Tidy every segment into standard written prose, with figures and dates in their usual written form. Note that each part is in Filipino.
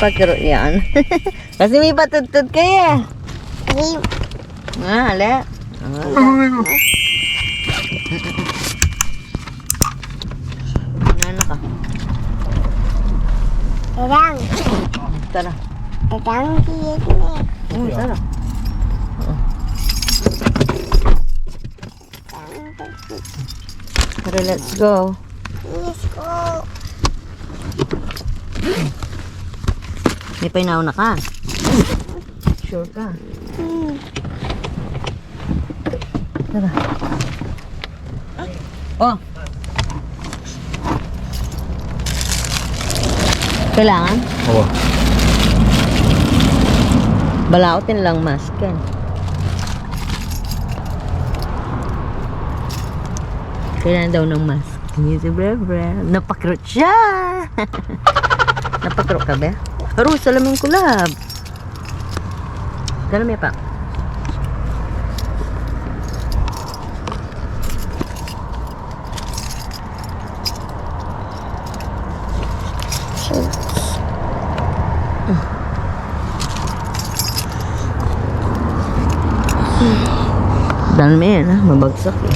Napakiro yan. Kasi may patutod kaya. Ale. Ano ka? Terang. Tara. Terang sini. Tara. Tara, let's go. Let's go. May painaw na ka. Sure ka. Tara. Oh. Kailangan? Oo. Balautin lang mask yan. Kailangan daw ng mask. Si Bre. Napakrot siya. Napakrot ka ba? Pero salamin kulab. Salamin pa. Dami yan ha, mabagsak eh.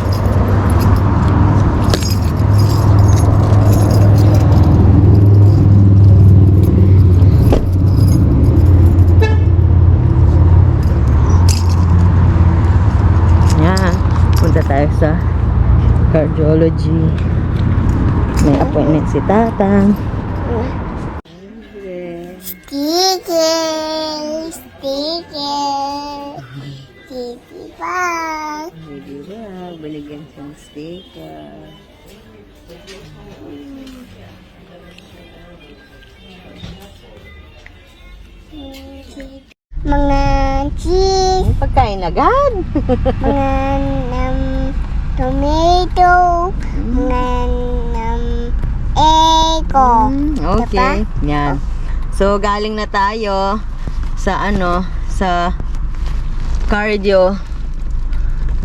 Yan, punta tayo sa cardiology. May appointment si Tatang. Sticker. Sticker. Sticker bag. Hindi ba? Binigyan siyang sticker. Mga cheese. May pagkain agad. Mga tomato. Mga ego. Okay. Yan. So, galing na tayo sa sa cardio.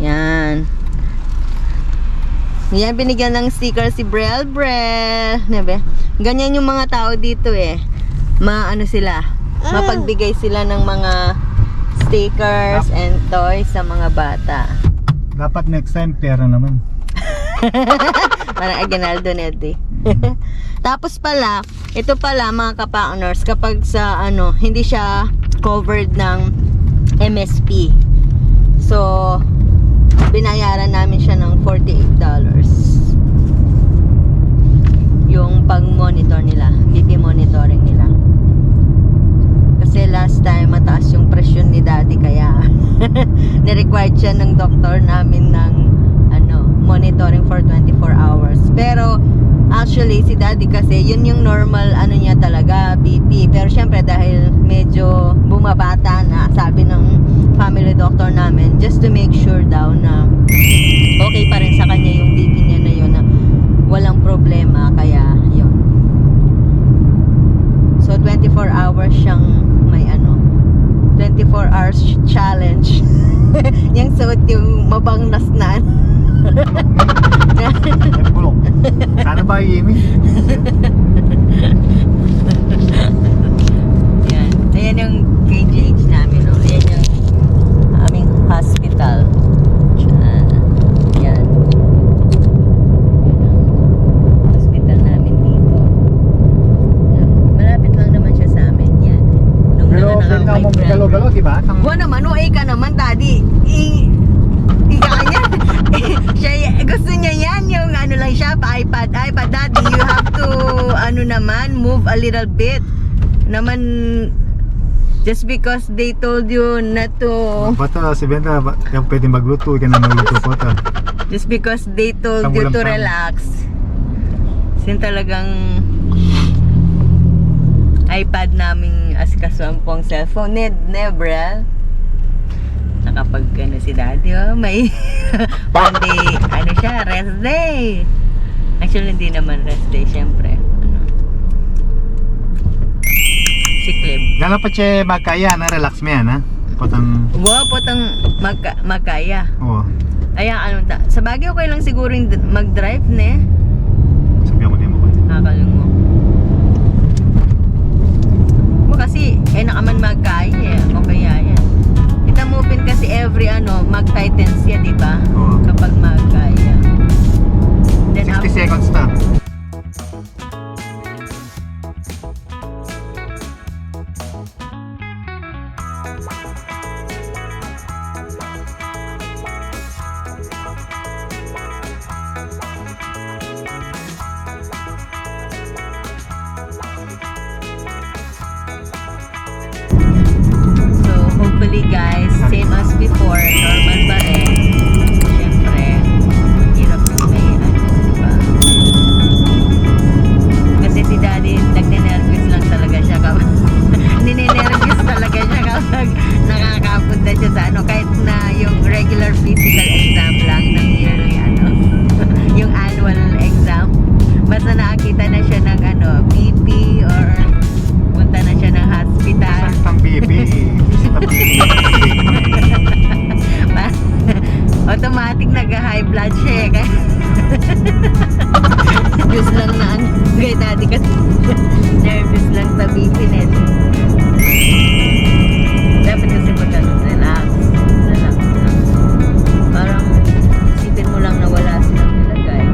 Yan. Yan, binigyan ng sticker si Brel. Nebe? Ganyan yung mga tao dito eh. Sila. Mapagbigay sila ng mga stickers and toys sa mga bata. Dapat next time pera naman. Parang Aguinaldo Nete. Tapos pala, ito pala mga ka-partners, kapag sa hindi siya covered ng MSP. So, binayaran namin siya ng $48. Yung pag-monitor nila, BP monitoring nila. Kasi last time mataas yung presyon ni Daddy kaya ni-required siya ng doktor namin ng monitoring for 24 hours. Pero actually si Daddy kasi yun yung normal niya talaga, BP. Pero syempre dahil medyo bumabata na, sabi ng family doctor namin, just to make sure daw na okay pa rin sa kanya yung BP niya na yun, na walang problema, kaya yun. So 24 hours siyang may 24 hours challenge. Yung suot yung mabanglasnan. Bulok. Sana ba iimi? Yan. Ayan yung KGH namin. Ayan yung aming hospital. Yan. Hospital namin dito. Yan. Malapit lang naman siya sa amin. Yan. Pero okay na mo galo-galo, di ba? Buwan naman, ka naman, Daddy. Ikanya. Gusto niya yan, yung lang siya, iPad, Daddy, you have to, naman, move a little bit. Naman, just because they told you not to... Bata, si Benta, yung pwede magluto, ka na magluto po ta. Just because they told you to relax. Sin talagang iPad naming asikasuan pong cellphone. Never. Nakapag si Daddy, may one day, siya, rest day. Actually, hindi naman rest day, syempre. Sick leave. Gano'n pa siya magkaya na relax mo yan, ha? Potang... Wow, potang magkaya. Oo. Ayan, sa Baguio, okay lang siguro yung mag-drive, ne? Sabihan mo din mo ba? Nakakalung mo. Eh, nakaman magkaya. O kaya yan. Kita mo pin kasi every mag-tightens siya, di ba? Oo. Kapag magkaya. Then 60 seconds na. So, hopefully guys, same as before, normal pa rin. Siyempre, hirap yung may diba? Kasi si daddy, nagninervous lang talaga siya kapag nininervous talaga siya kapag nakakapunta siya sa kahit na yung regular physical exam lang ng yearly yung annual exam. Basta nakakita na siya ng BP or punta na siya ng hospital. Saan pang baby? Automatic nag-high blood siya eh. Kaya Diyos lang na kay daddy kasi nervous lang sa BP net. Dapat kasi pag relax lang. Parang isipin mo lang na wala silang nilagay.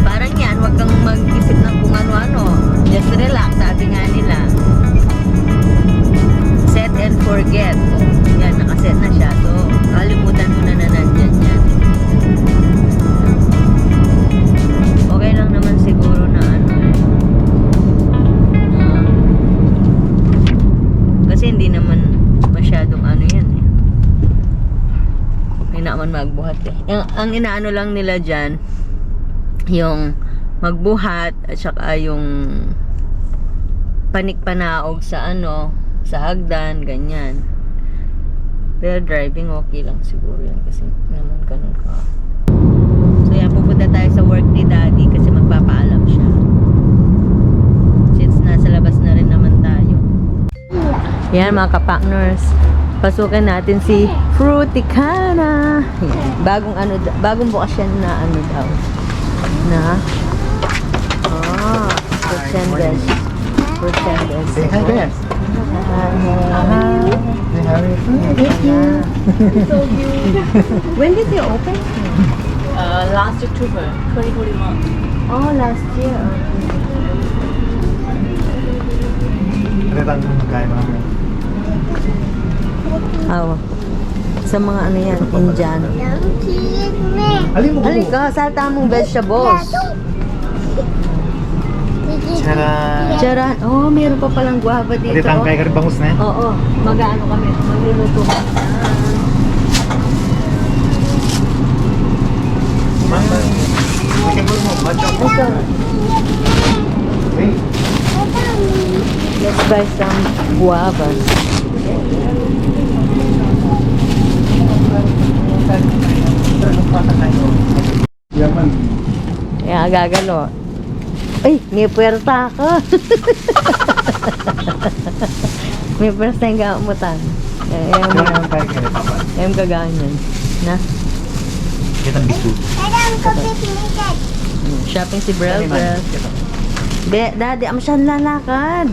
Parang yan, wag kang mag-isip ng kung ano-ano. Just relax, sabi nga nila. Set and forget. Yan, nakaset na siya. So, kalimutan mo na nandyan yan. Okay lang naman siguro na kasi hindi naman masyadong yan eh. Hindi naman magbuhat eh. Ang inaano lang nila dyan, yung magbuhat at saka yung panik-panaog sa sa hagdan, ganyan. Pero driving okay lang siguro yan kasi naman ganun ka. So yan, pupunta tayo sa work ni daddy kasi magpapaalam siya. Since nasa labas na rin naman tayo. Yan mga ka-partners, pasukan natin si Fruticana. Yan. Bagong bukas yan na daw. Na Fruitsendes. Fruitsendes. Say hi, Bess. When did they open? Last October 2021. Oh, last year. Ano lang magkaya namin? Sa mga yan, Indian. Alin mo? Halika, salta mong vegetables. Tara. Charan. Oh, meron pa palang guava dito. Alin tangkay ka rin bangus na yan? Oo, mag-ano kami, magluluto. Mama. Masyagol mo. Machok. Ito, Hey. let's buy some guavas. Yaman. Kaya gagalo. Ay, may puwerta ako. May puwerta yung gamutan. Kaya naman tayo kaya papa. Ayun kaganyan. Na? Kita ang bisu. Shopping si Brel. Daddy, am siyang lalakad.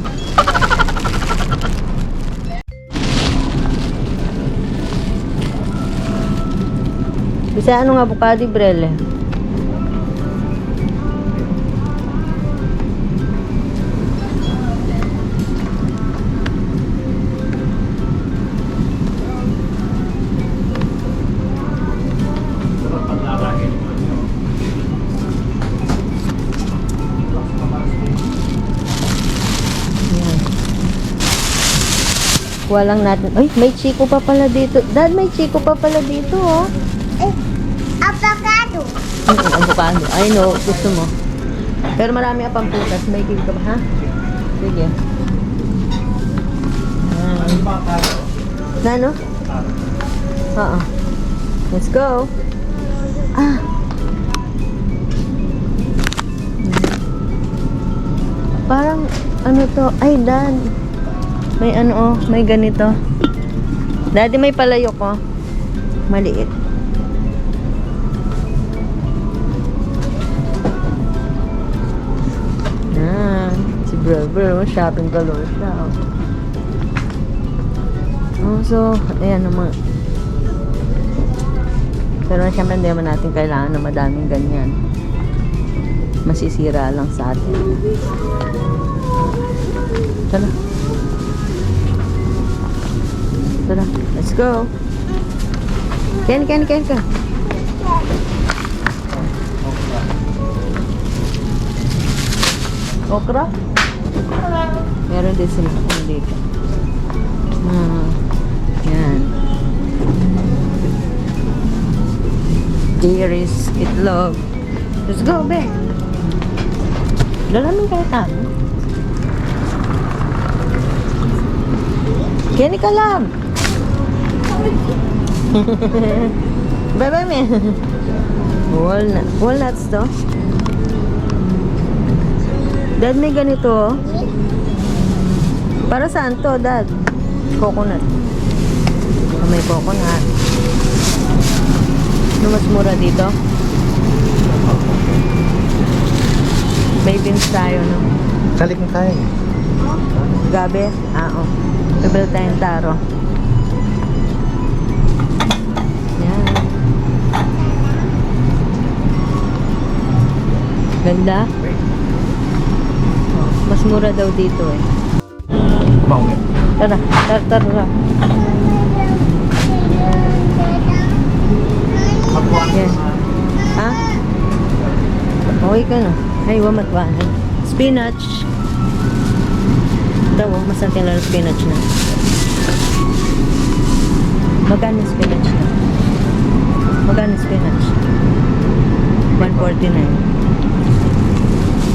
Bisa anong avocado, Brel? Kuha lang natin. Ay, may chiko pa pala dito. Dad, may chiko pa pala dito, oh. Avocado. Avocado. I know, gusto mo. Pero marami apang putas. May chiko ka ba, ha? Sige. Na, no? Oo. Let's go. Parang, ano to? Ay, Dad. May may ganito. Daddy, may palayok, oh. Maliit. Si bro. Pero shopping galore siya. So, ayan naman. Pero syempre hindi naman natin kailangan na madaming ganyan. Masisira lang sa atin. Tara. Tara, let's go. Ken. Okra? Meron din sila dito. Yan. Dearest itlog. Let's go, be. Lalamin kayo tayo. Kenny ka lang. Bye-bye, me. Walnuts to. Dad, may ganito. Para saan to, Dad? Coconut. May coconut. Ano mas mura dito? May beans tayo, no? Salik na tayo. Gabi? Oo. Bibili tayong taro. Yan. Ganda. Mas mura daw dito eh. Bawang. Tara. Yan. Ha? Okay ka na. Ay, wamatwanan. Spinach. Daw, masantin lang spinach na. Magkano spinach na? Magkano spinach? 149.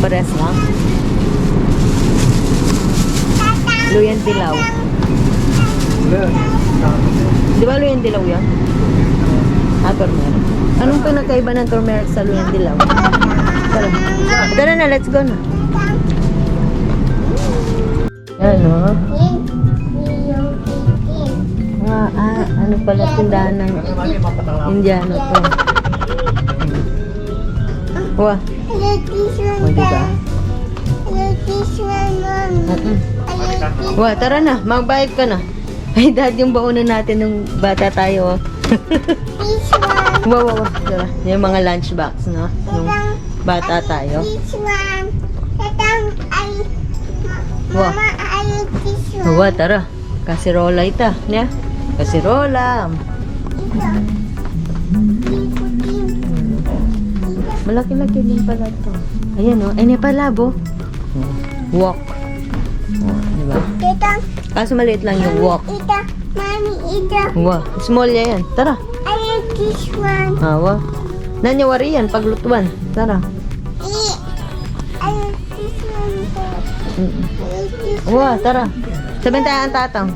Pares lang. Luyan dilaw. Di ba luyan dilaw yan? Turmeric. Anong pinagkaiba ng turmeric sa luyan dilaw? Tara na, let's go na. Ano? Ano pala tindahan ng Indiano to? Wah. O, diba? Wah, tara na. Magbayad ka na. Ay, dad, yung baunan natin nung bata tayo. Wow. Tara. Yung mga lunchbox, no? Nung bata tayo. Wah. Wah, tara. Kasirola ita. Nya? Kasirola. Malaki-laki din pala to. Ayan, o. Ay, napalabo. Walk. Diba? Kaso maliit lang yung walk. Wow. Small yan. Tara. I like this one. Wow. Nanyawari yan paglutuan. Tara. I like this one. I like this Wow, tara. Sabihin tayo ang tatang.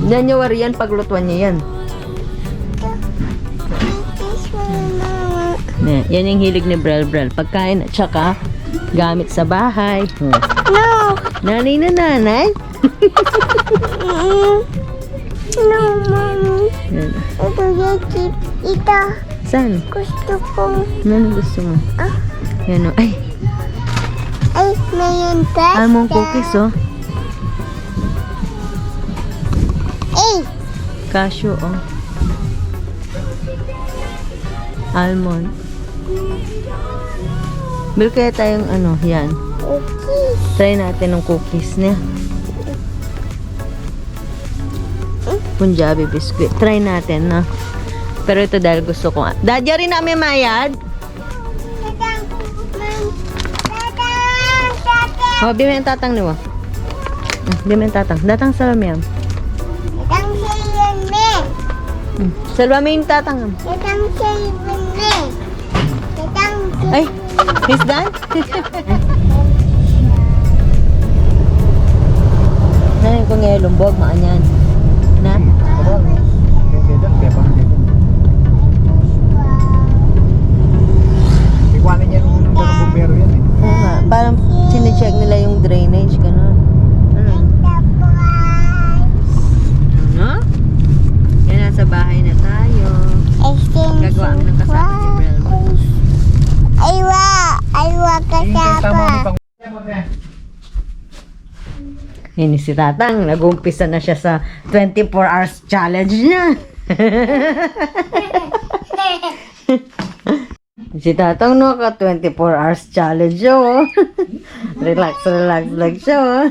Nanyawari yan paglutuan niya yan. Yan yung hilig ni Brel. Pagkain at saka gamit sa bahay. No. Nanay na nanay. No, mommy. Yan. Ito yakip. Ito. Saan? Gusto ko. Ano gusto mo? Yan o. Ay, Ay, mayroon pasta. almond cookies oh. Ay, Cashew oh. Almond. Bil kaya tayong ano, yan. cookies. Try natin ng cookies niya. Punjabi biscuit. Try natin na. Pero ito dahil gusto ko. Dadya rin namin mayad. Tatang. Tatang. Oh, bime yung tatang niyo. Bime yung tatang. Datang sa miyam. Tatang sayon me. Salwa mo yung tatang. Tatang sayon me. Tatang. Ay, he's done? Nanin ko ngayon lumbog, maanyan. Na? Ikuanin yan ng bumbero yan eh. Oo nga, parang sine-check nila yung drainage, gano'n. Ano? Yan, nasa bahay na tayo. Gagawa ng kasama si Brelmo. Aywa kasama. Ini si Tatang, nag-umpisa na siya sa 24 hours challenge niya. Si Tatang naka 24 hours challenge siya, oh. Relax lang siya, oh.